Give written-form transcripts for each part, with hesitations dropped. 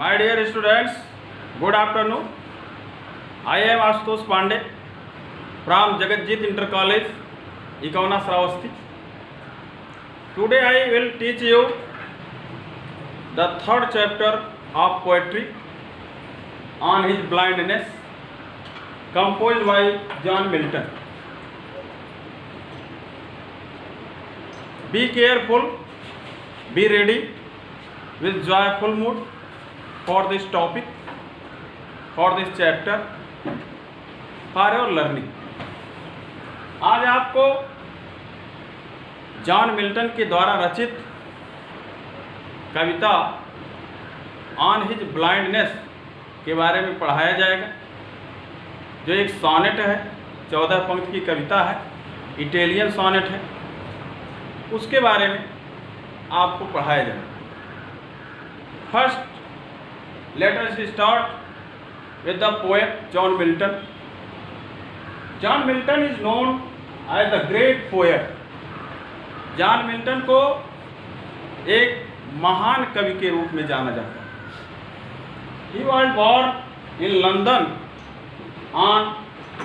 My dear students, good afternoon. I am Ashutosh Pandey from Jagatjit Inter College, Ikona Sravasti. Today I will teach you the third chapter of poetry on his blindness, composed by John Milton. Be careful, be ready with joyful mood for this topic, for this chapter, for your learning. आज आपको John Milton के द्वारा रचित कविता on his blindness के बारे में पढ़ाया जाएगा, जो एक सॉनेट है, 14 पंक्ति की कविता है, इटालियन सॉनेट है, उसके बारे में आपको पढ़ाया जाएगा. First, let us start with the poet John Milton. John Milton is known as the great poet. John Milton को एक महान कवि के रूप में जाना जाता है. He was born in London on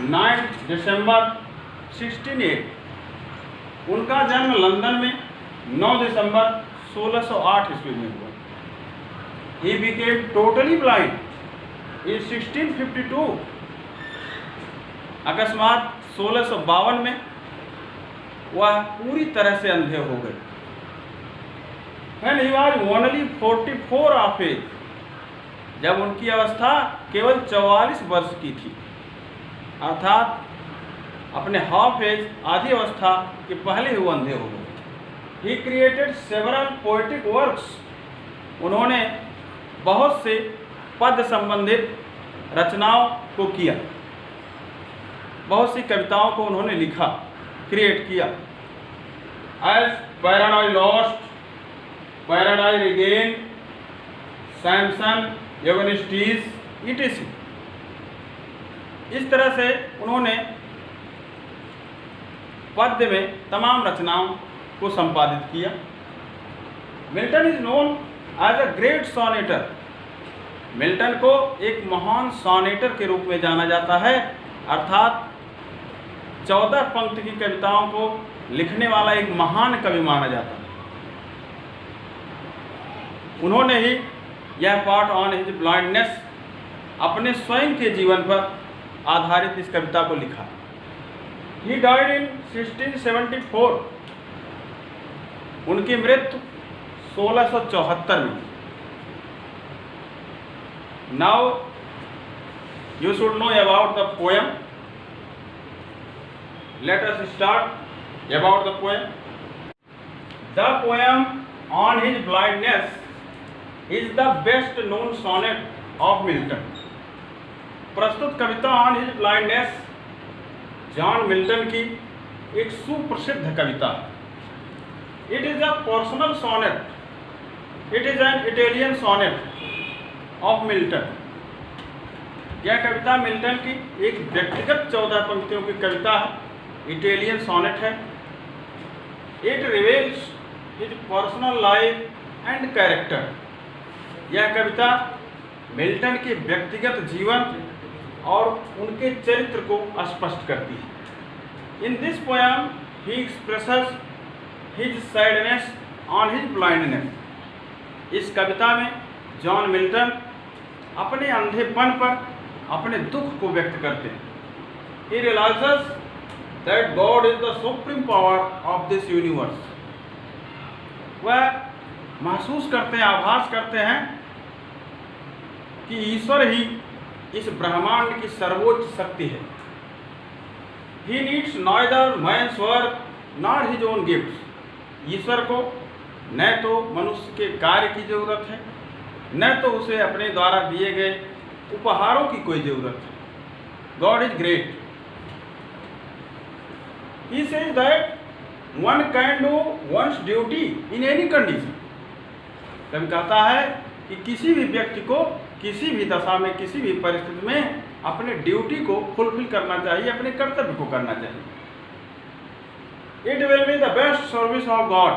9 December 1608. उनका जन्म लंदन में 9 दिसंबर 1608 ईस्वी में हुआ. He became totally blind in 1652. अकस्मात 1652 में वह पूरी तरह से अंधे हो गए. When he was only 44 of age, जब उनकी अवस्था केवल 44 वर्ष की थी, अर्थात अपने हाफ एज, आधी अवस्था के पहले ही वो अंधे हो गए. He created several poetic works. उन्होंने बहुत से पद संबंधित रचनाओं को किया, बहुत सी कविताओं को उन्होंने लिखा, क्रिएट किया. As Paradise Lost, Paradise Regain, Samson, Agonistes, ETC. इस तरह से उन्होंने पद्य में तमाम रचनाओं को संपादित किया. Milton is known as a great sonneteer. Milton को एक महान सॉनेटर के रूप में जाना जाता है, अर्थात 14 पंक्ति की कविताओं को लिखने वाला एक महान कवि माना जाता है. उन्होंने ही यह पार्ट ऑन हिज ब्लाइंडनेस अपने स्वयं के जीवन पर आधारित इस कविता को लिखा. He died in 1674. उनकी मृत्यु 1674 में. Now you should know about the poem. Let us start about the poem. The poem on his blindness is the best known sonnet of Milton. प्रस्तुत कविता on his blindness John Milton की एक सुप्रसिद्ध कविता है. It is a personal sonnet. It is an Italian sonnet of Milton. यह कविता Milton की एक व्यक्तिगत 14 पंक्तियों की कविता है, इटालियन सॉनेट है. It reveals his personal life and character. यह कविता मिल्टन के व्यक्तिगत जीवन और उनके चरित्र को स्पष्ट करती है. In this poem he expresses his sadness on his blindness. इस कविता में जॉन मिल्टन अपने अंधेपन पर अपने दुख को व्यक्त करते हैं. He realizes that God is the supreme power of this universe. वह महसूस करते हैं, आभास करते हैं कि ईश्वर ही इस ब्रह्मांड की सर्वोच्च शक्ति है. He needs neither man's work nor his own gifts. ईश्वर को न तो मनुष्य के कार्य की जरूरत है, न तो उसे अपने द्वारा दिए गए उपहारों की कोई जरूरत है. God is great. He says that one can do once duty in any condition. कवि कहता है कि किसी भी व्यक्ति को किसी भी दशा में, किसी भी परिस्थिति में अपने ड्यूटी को फुलफिल करना चाहिए, अपने कर्तव्य को करना चाहिए. It will be the best service of God.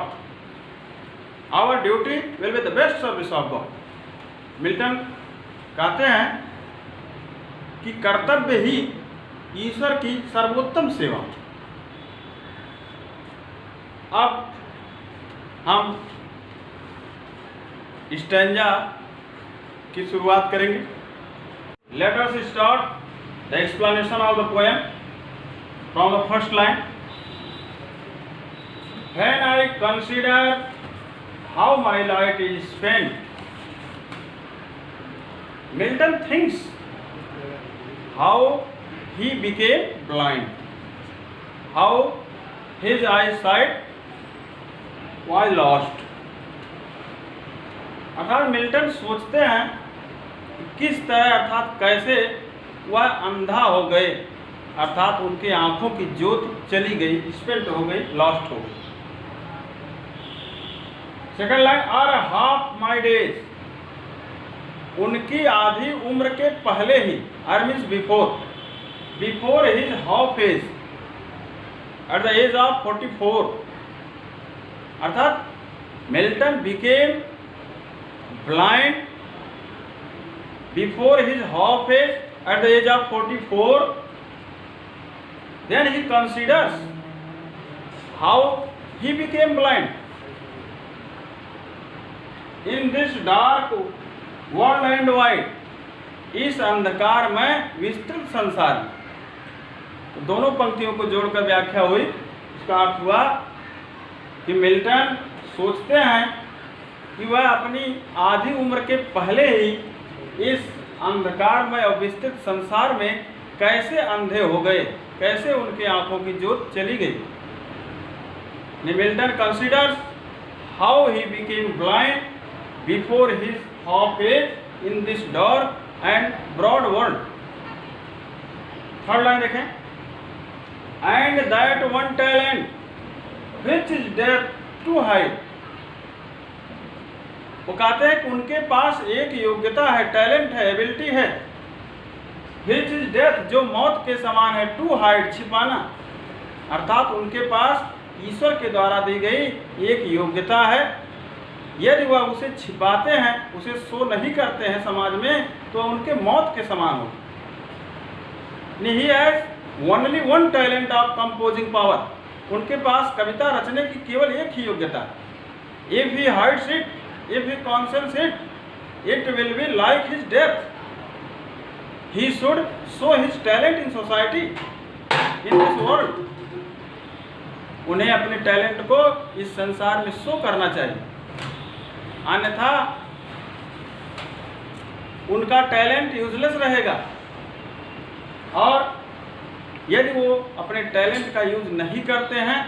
Our duty will be the best service of God. Milton कहते हैं कि कर्तव्य ही ईश्वर की सर्वोत्तम सेवा। अब हम स्टैंजा की शुरुआत करेंगे। Late us start the explanation of the poem from the first line. When I consider how my light is spent, Milton thinks how he became blind, how his eyesight was lost। अर्थात Milton सोचते हैं किस तरह अर्थात कैसे वह अंधा हो गए, अर्थात उनके आंखों की ज्योति चली गई, स्पेंट हो गई, लॉस्ट हो गई। Second line, ere half my days, उनकी आधी उम्र के पहले ही, ere means before his half age, at the age of 44, अर्थात Milton became blind before his half age at the age of 44, then he considers how he became blind in this dark world and wide, इस अंधकार में विस्तृत संसार में। तो दोनों पंक्तियों को जोड़कर व्याख्या हुई। इसका अर्थ हुआ कि मिल्टन सोचते हैं कि वह अपनी आधी उम्र के पहले ही इस अंधकार में और विस्तृत संसार में कैसे अंधे हो गए, कैसे उनके आंखों की ज्योत चली गई। Milton considers how he became blind before his half age in this dark and broad world। Third line देखें, and that one talent which is there to hide। वो कहते हैं कि उनके पास एक योग्यता है, टैलेंट है, एबिलिटी है, which is death, जो मौत के समान है, to hide, छिपाना। अर्थात उनके पास ईश्वर के द्वारा दी गई एक योग्यता है, यदि वह उसे छिपाते हैं, उसे शो नहीं करते हैं समाज में, तो उनके मौत के समान होगी। He has only one talent of composing power, उनके पास कविता रचने की केवल एक ही योग्यता है। If he hides it, if he conceals it, it will be like his death. He should show his talent in society, in this world. उन्हें अपने टैलेंट को इस संसार में शो करना चाहिए, अन्यथा उनका टैलेंट यूजलेस रहेगा और यदि वो अपने टैलेंट का यूज नहीं करते हैं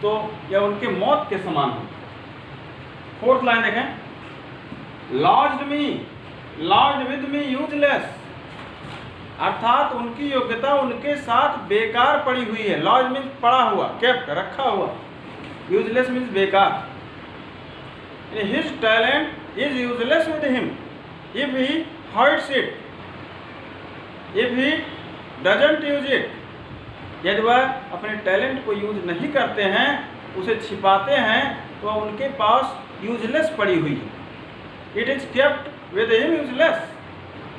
तो यह उनके मौत के समान हो। फोर्थ लाइन देखें, लॉज्ड विद मी यूजलेस, अर्थात उनकी योग्यता उनके साथ बेकार पड़ी हुई है। लॉज मीन्स पड़ा हुआ, केप्ट, रखा हुआ, यूजलेस मीन्स बेकार। His talent is useless with him if he hides it, if he doesn't use it। यदि वह अपने टैलेंट को यूज नहीं करते हैं, उसे छिपाते हैं, तो उनके पास यूजलेस पड़ी हुई है। It is kept with him useless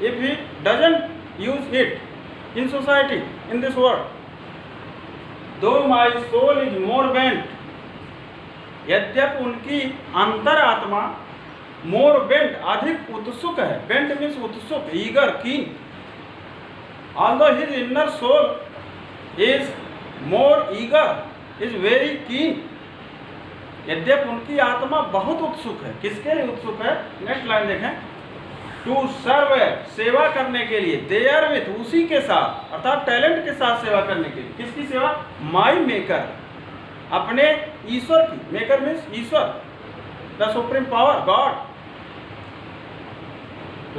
if he doesn't use it in society, in this world। Though my soul is more bent, यद्यपि उनकी अंतरात्मा मोर बेंट, अधिक उत्सुक है, बेंट मीन्स उत्सुक, eager, keen. Although his inner soul is more eager, is very keen, यद्यपि उनकी आत्मा बहुत उत्सुक है। किसके लिए उत्सुक है? नेक्स्ट लाइन देखें, टू सर्व, सेवा करने के लिए, देयर विथ, उसी के साथ, अर्थात टैलेंट के साथ सेवा करने के लिए। किसकी सेवा? माई मेकर, अपने ईश्वर की। मेकर मीन्स ईश्वर, the supreme power, God,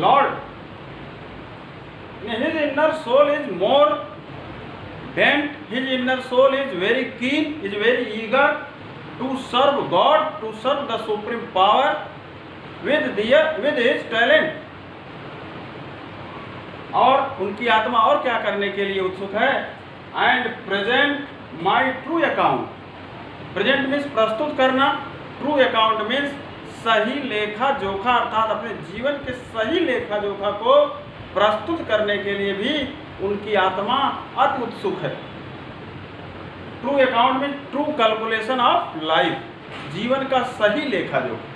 Lord. His inner soul is more bent, his inner soul is very keen, is very eager to serve God, to serve the supreme power with his talent. और उनकी आत्मा और क्या करने के लिए उत्सुक है? And present my true account, present means प्रस्तुत करना, ट्रू अकाउंट मीन्स सही लेखा जोखा अर्थात अपने जीवन के सही लेखा जोखा को प्रस्तुत करने के लिए भी उनकी आत्मा अति उत्सुक है। ट्रू अकाउंट में ट्रू कैलकुलेशन ऑफ लाइफ, जीवन का सही लेखा जोखा,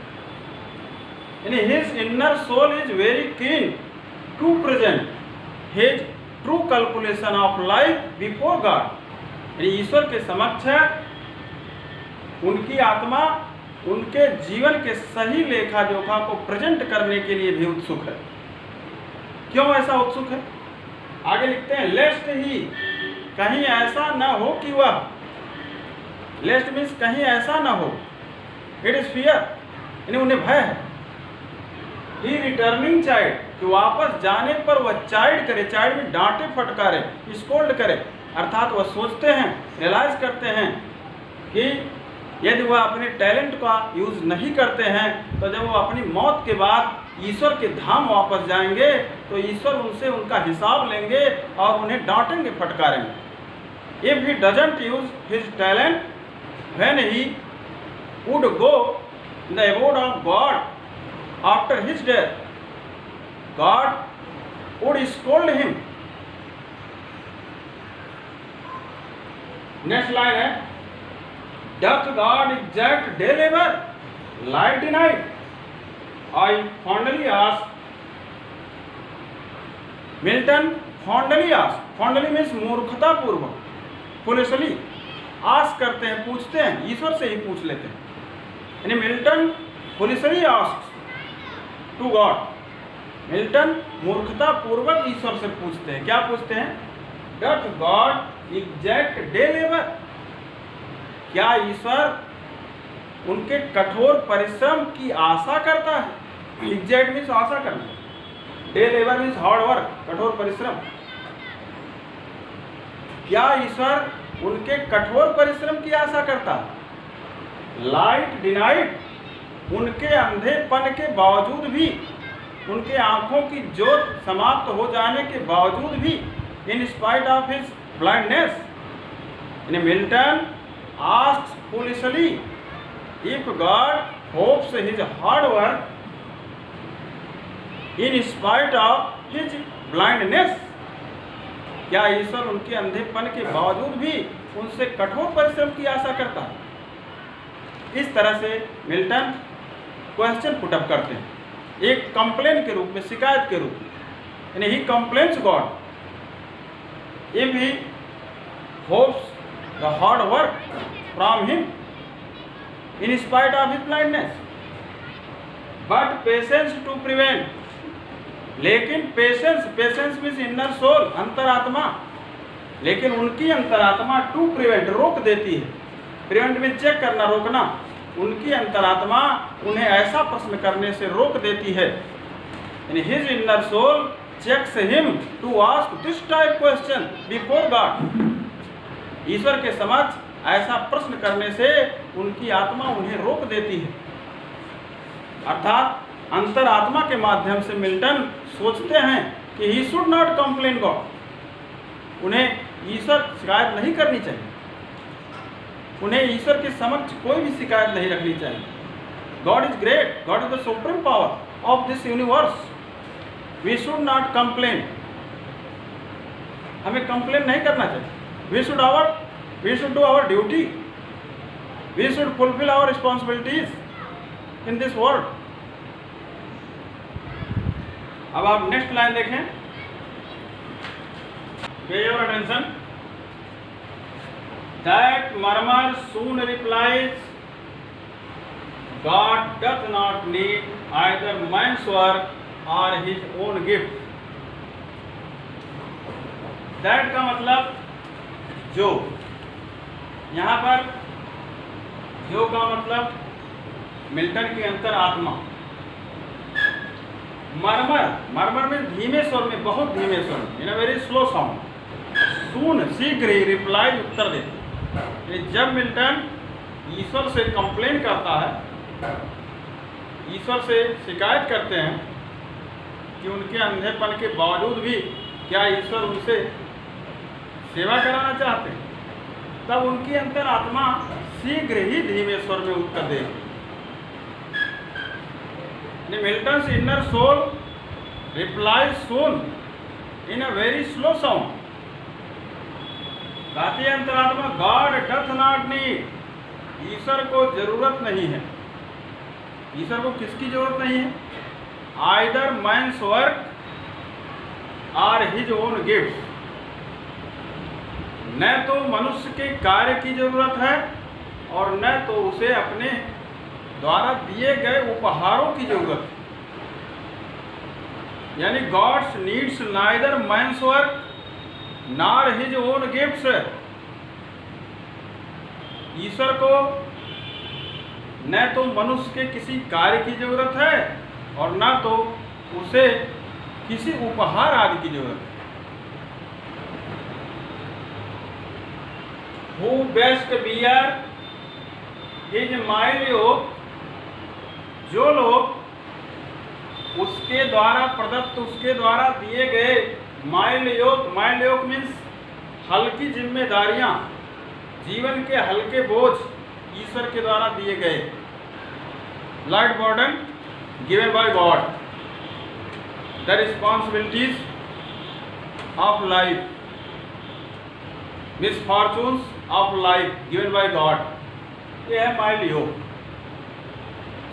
यानी his inner soul is very keen to present his true calculation of life before God, यानी ईश्वर के समक्ष है उनकी आत्मा उनके जीवन के सही लेखा जोखा को प्रेजेंट करने के लिए भी उत्सुक है। क्यों ऐसा उत्सुक है? आगे लिखते हैं, लेस्ट ही, कहीं ऐसा न हो कि वह, लेस्ट मीन्स कहीं ऐसा न हो, इट इज फियर, यानी उन्हें भय है। ही रिटर्निंग चाइल्ड, कि वापस जाने पर वह चाइल्ड करे, चाइल्ड में डांटे फटकारे, स्कोल्ड करे, अर्थात वह सोचते हैं, रियलाइज करते हैं कि यदि वह अपने टैलेंट का यूज नहीं करते हैं तो जब वो अपनी मौत के बाद ईश्वर के धाम वापस जाएंगे तो ईश्वर उनसे उनका हिसाब लेंगे और उन्हें डांटेंगे, फटकारेंगे। If he doesn't use his talent when he would go in the abode of God after his death, God would scold him. Next line है, doth God exact day labor, light denied? I fondly ask, Milton fondly ask, fondly means मूर्खता पूर्वक, foolishly ask करते हैं, पूछते हैं, ईश्वर से ही पूछ लेते हैं, यानी Milton foolishly asks to God, Milton मूर्खता पूर्वक ईश्वर से पूछते हैं। क्या पूछते हैं? doth God exact day labor, क्या ईश्वर उनके कठोर परिश्रम की आशा करता है? एग्जैक्ट मीन्स आशा करना, day labour means hard work, कठोर परिश्रम। क्या ईश्वर उनके कठोर परिश्रम की आशा करता है? लाइट डिनाइड, उनके अंधेपन के बावजूद भी, उनके आंखों की ज्योत समाप्त हो जाने के बावजूद भी, in spite of his blindness, यानी Milton asks foolishly if God hopes his hard work in spite of his blindness, क्या ईश्वर उनके अंधेपन के बावजूद भी उनसे कठोर परिश्रम की आशा करता है? इस तरह से मिल्टन क्वेश्चन पुटअप करते हैं, एक कंप्लेन के रूप में, शिकायत के रूप में, यानी he complains God if he hopes the hard work from him in spite of his blindness, but patience to prevent, लेकिन पेशेंस मीन्स इनर सोल, अंतरात्मा, लेकिन उनकी अंतरात्मा टू प्रिवेंट, रोक देती है। प्रिवेंट में चेक करना, रोकना, उनकी अंतरात्मा उन्हें ऐसा प्रश्न करने से रोक देती है, यानी his inner soul checks him to ask this type question before God, ईश्वर के समक्ष ऐसा प्रश्न करने से उनकी आत्मा उन्हें रोक देती है। अर्थात अंतरात्मा के माध्यम से मिल्टन सोचते हैं कि he should not complain God, उन्हें ईश्वर शिकायत नहीं करनी चाहिए, उन्हें ईश्वर के समक्ष कोई भी शिकायत नहीं रखनी चाहिए। God is great, God is the supreme power of this universe, we should not complain, हमें कंप्लेन नहीं करना चाहिए। We should do our duty. We should fulfill our responsibilities in this world. अब आप नेक्स्ट लाइन देखें, Pay your attention. That murmur soon replies, God doth not need either man's work or his own gift. That का मतलब जो, यहाँ पर जो का मतलब मिल्टन की अंतरात्मा, मरमर में धीमे स्वर में, बहुत धीमे स्वर में, इन अ वेरी स्लो साउंड, सून शीघ्र ही रिप्लाई उत्तर देती है। जब मिल्टन ईश्वर से कंप्लेन करता है, ईश्वर से शिकायत करते हैं कि उनके अंधेपन के बावजूद भी क्या ईश्वर उनसे सेवा कराना चाहते हैं, तब उनकी अंतरात्मा शीघ्र ही धीमे स्वर में उत्तर देगी। Milton's inner soul replies soon in a very slow sound. कहती है अंतरात्मा, God doth not need. ईश्वर को जरूरत नहीं है। ईश्वर को किसकी जरूरत नहीं है? Either man's work or his own gifts. न तो मनुष्य के कार्य की जरूरत है और न तो उसे अपने द्वारा दिए गए उपहारों की जरूरत है। यानी God's needs neither man's work nor his own gifts. ईश्वर को न तो मनुष्य के किसी कार्य की जरूरत है और न तो उसे किसी उपहार आदि की जरूरत है। Who best bear his mild yoke, जो लोग उसके द्वारा प्रदत्त, उसके द्वारा दिए गए माइल्ड योक मीन्स हल्की जिम्मेदारियां, जीवन के हल्के बोझ ईश्वर के द्वारा दिए गए, light burden given by God, the responsibilities of life, misfortunes of life given by God, ये है mild yoke,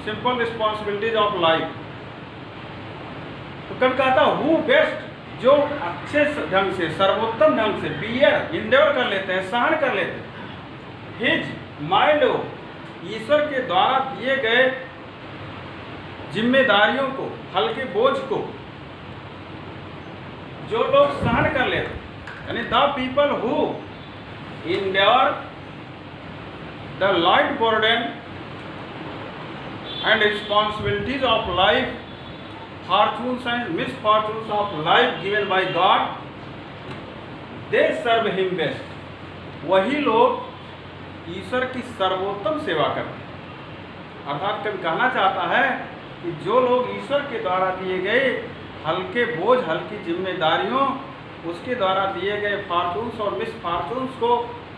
simple responsibilities of life. तो कभी कहता हूँ बेस्ट, जो अच्छे ढंग से, सर्वोत्तम ढंग से बियर इंडेवर कर लेते हैं, सहन कर लेते हैं, हिज माइल्ड योक, ईश्वर के द्वारा दिए गए जिम्मेदारियों को, हल्के बोझ को जो लोग सहन कर लेते हैं, यानी the people who endure the light burden and responsibilities of life, fortunes and misfortunes of life given by God, they serve him best. वही लोग ईश्वर की सर्वोत्तम सेवा करते हैं। अर्थात कभी कहना चाहता है कि जो लोग ईश्वर के द्वारा दिए गए हल्के बोझ, हल्की जिम्मेदारियों, उसके द्वारा दिए गए फॉर्चून्स और मिसफॉर्चून्स को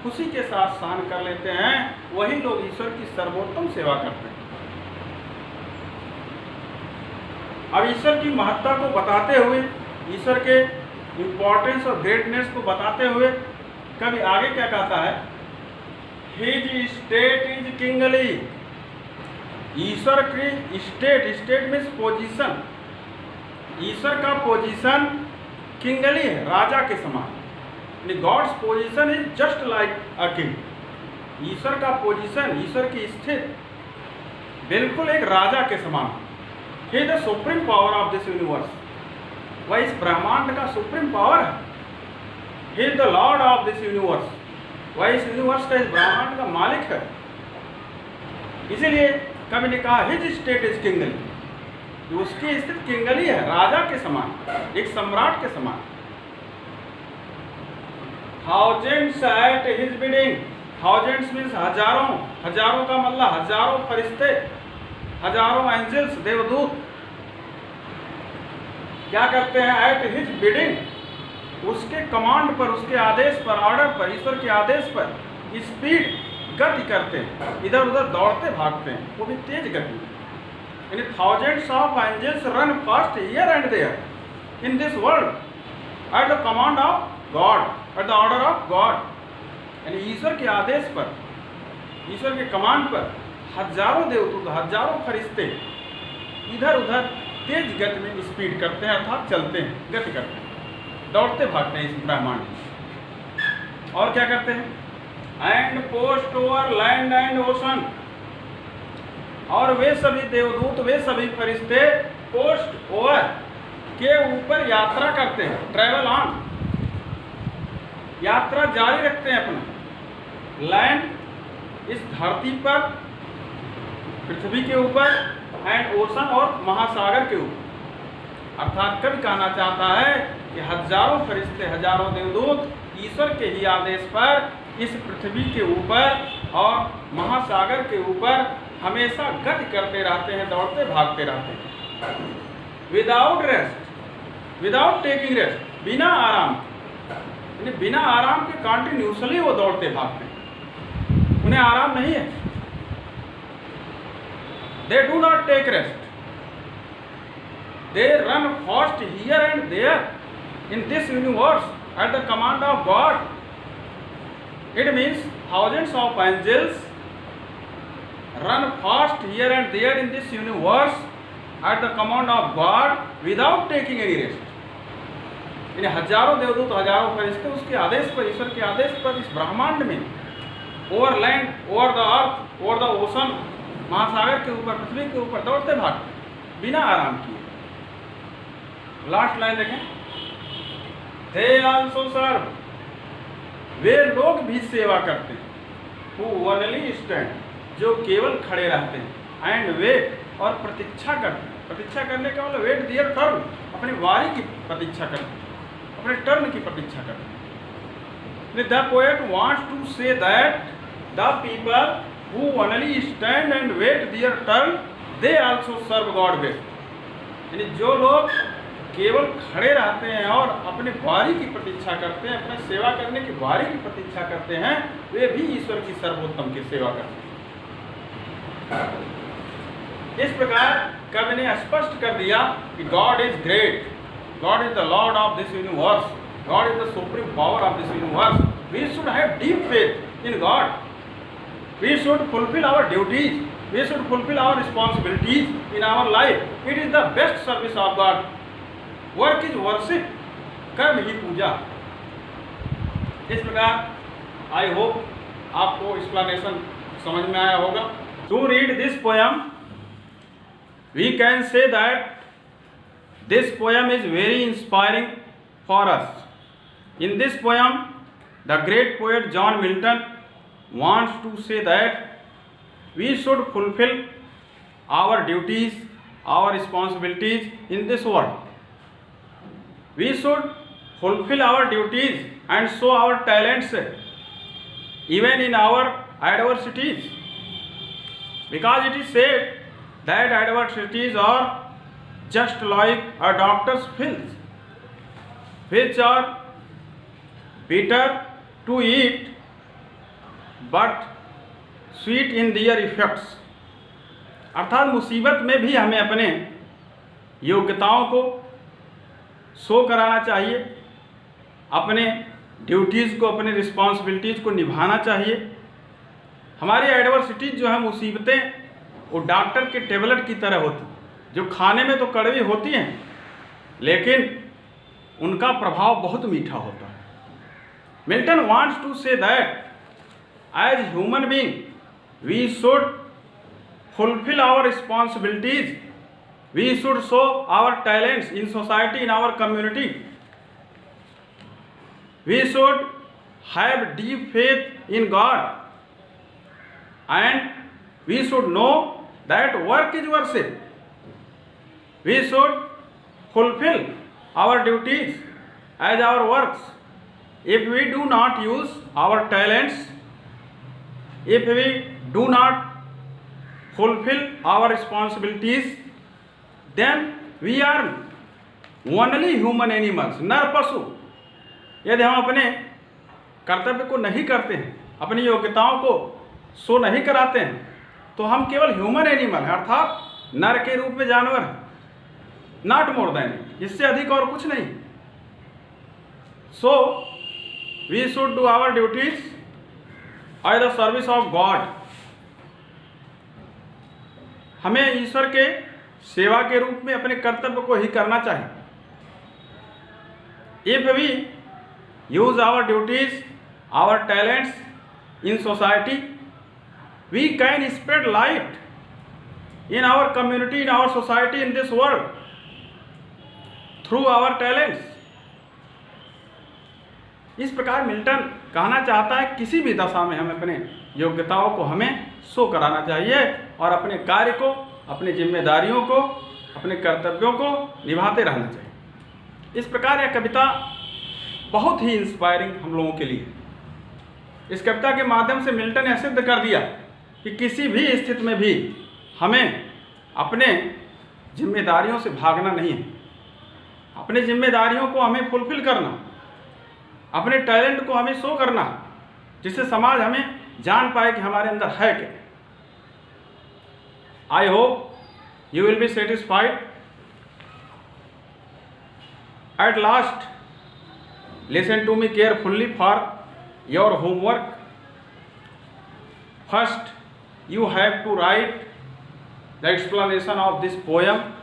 खुशी के साथ सहन कर लेते हैं, वही लोग ईश्वर की सर्वोत्तम सेवा करते हैं। अब ईश्वर की महत्ता को बताते हुए, ईश्वर के इंपॉर्टेंस और ग्रेटनेस को बताते हुए कभी आगे क्या कहता है? His state is kingly. ईश्वर की स्टेट मीन्स पोजीशन, ईश्वर का पोजीशन किंगली है, राजा के समान। God's position is just like a king. ईश्वर का पोजीशन, ईश्वर की स्थिति बिल्कुल एक राजा के समान। He the supreme power of this universe, वह इस ब्रह्मांड का सुप्रीम पावर है। He is the Lord of this universe, वह इस यूनिवर्स का, इस ब्रह्मांड का मालिक है। इसीलिए कभी ने कहा हिज स्टेट इज किंगली, उसकी स्थिति किंगली है, राजा के समान, एक सम्राट के समान। Thousands at his bidding, thousands means हजारों, हजारों का मतलब हजारों फरिश्ते, हजारों एंजल्स, देवदूत क्या करते हैं? एट हिज बिडिंग, उसके कमांड पर, उसके आदेश पर, ऑर्डर पर, ईश्वर के आदेश पर स्पीड, गति करते हैं, इधर उधर दौड़ते भागते हैं, वो भी तेज गति में। यानी thousands of angels run fast here and there in this world at the command of God, at the order of God. यानी ईश्वर के आदेश पर, ईश्वर के कमांड पर हजारों देवदूत, हजारों फरिश्ते इधर उधर तेज गति में स्पीड करते हैं, अर्थात चलते हैं, गति करते हैं, दौड़ते भागते हैं इस ब्रह्मांड में। और क्या करते हैं? And post over land and ocean, और वे सभी देवदूत, वे सभी फरिश्ते पोस्ट ओवर के ऊपर यात्रा करते हैं, ट्रेवल ऑन, यात्रा जारी रखते हैं अपना। लैंड इस धरती पर, पृथ्वी के ऊपर, एंड ओशन और महासागर के ऊपर। अर्थात कभी कहना चाहता है कि हजारों फरिश्ते, हजारों देवदूत ईश्वर के ही आदेश पर इस पृथ्वी के ऊपर और महासागर के ऊपर हमेशा गति करते रहते हैं, दौड़ते भागते रहते हैं, without rest, without taking rest, बिना आराम, यानी बिना आराम के कंटिन्यूसली वो दौड़ते भागते हैं, उन्हें आराम नहीं है। They do not take rest, They run fast here and there in this universe at the command of God. It means thousands of angels run fast here and there in this universe at the command of God without taking any rest. यानी हजारों देवदूत, हजारों फरिश्ते उसके आदेश पर, ईश्वर के आदेश पर इस ब्रह्मांड में over land, over the earth, over the ocean, महासागर के ऊपर, पृथ्वी के ऊपर दौड़ते भागते बिना आराम किए। लास्ट लाइन देखें, दे आल्सो सर्व, वे लोग भी सेवा करते हैं, हु ओनली स्टैंड, जो केवल खड़े रहते हैं, एंड वेट, और प्रतीक्षा करते हैं। प्रतीक्षा करने का मतलब वेट दियर टर्न, अपनी वारी की प्रतीक्षा करते हैं, अपने टर्न की प्रतीक्षा करते हैं। The poet wants to say that the people who only stand and wait their turn they also serve God best. यानी जो लोग केवल खड़े रहते हैं और अपने वारी की प्रतीक्षा करते हैं, अपने सेवा करने की वारी की प्रतीक्षा करते हैं, वे भी ईश्वर की सर्वोत्तम की सेवा करते हैं। इस प्रकार कवि ने स्पष्ट कर दिया कि God is great, God is the Lord of this universe, God is the supreme power of this universe. We should have deep faith in God, we should fulfil our duties, we should fulfil our responsibilities in our life. It is the best service of God. Work is worship, कर्म ही पूजा। इस प्रकार I hope आपको explanation समझ में आया होगा। To read this poem we can say that this poem is very inspiring for us. In this poem, the great poet John Milton wants to say that we should fulfill our duties, our responsibilities in this world. We should fulfill our duties and show our talents even in our adversities, because it is said that adversities are just like a doctor's pills, which are bitter to eat but sweet in their effects। अर्थात मुसीबत में भी हमें अपने योग्यताओं को show कराना चाहिए, अपने ड्यूटीज़ को, अपने रिस्पॉन्सिबिलिटीज़ को निभाना चाहिए। हमारी एडवर्सिटीज़ जो है, मुसीबतें, वो डॉक्टर के टेबलेट की तरह होती, जो खाने में तो कड़वी होती हैं लेकिन उनका प्रभाव बहुत मीठा होता है। Milton wants to say that as human being we should fulfil our responsibilities, we should show our talents in society, in our community, we should have deep faith in God, and we should know that work is worship. We should fulfill our duties as our works. If we do not use our talents, if we do not fulfill our responsibilities, then we are only human animals, नर पशु। यदि हम अपने कर्तव्य को नहीं करते हैं, अपनी योग्यताओं को शो नहीं कराते हैं, तो हम केवल ह्यूमन एनिमल हैं, अर्थात नर के रूप में जानवर हैं, नॉट मोर देन, इससे अधिक और कुछ नहीं। So we should do our duties as the service of God. हमें ईश्वर के सेवा के रूप में अपने कर्तव्य को ही करना चाहिए। If we use our duties, our talents in society, we can spread light in our community, in our society, in this world through our talents। इस प्रकार मिल्टन कहना चाहता है किसी भी दशा में हम अपने योग्यताओं को हमें शो कराना चाहिए और अपने कार्य को, अपनी जिम्मेदारियों को, अपने कर्तव्यों को निभाते रहना चाहिए। इस प्रकार यह कविता बहुत ही इंस्पायरिंग हम लोगों के लिए। इस कविता के माध्यम से मिल्टन ने सिद्ध कर दिया कि किसी भी स्थिति में भी हमें अपने जिम्मेदारियों से भागना नहीं है, अपनी जिम्मेदारियों को हमें फुलफिल करना, अपने टैलेंट को हमें शो करना, जिससे समाज हमें जान पाए कि हमारे अंदर है क्या। I hope you will be satisfied At last, listen to me carefully for your homework. First, you have to write the explanation of this poem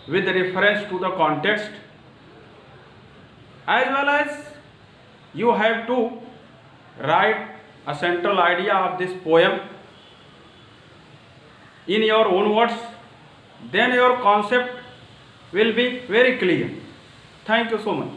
with reference to the context, as well as you have to write a central idea of this poem in your own words. Then your concept will be very clear. Thank you so much.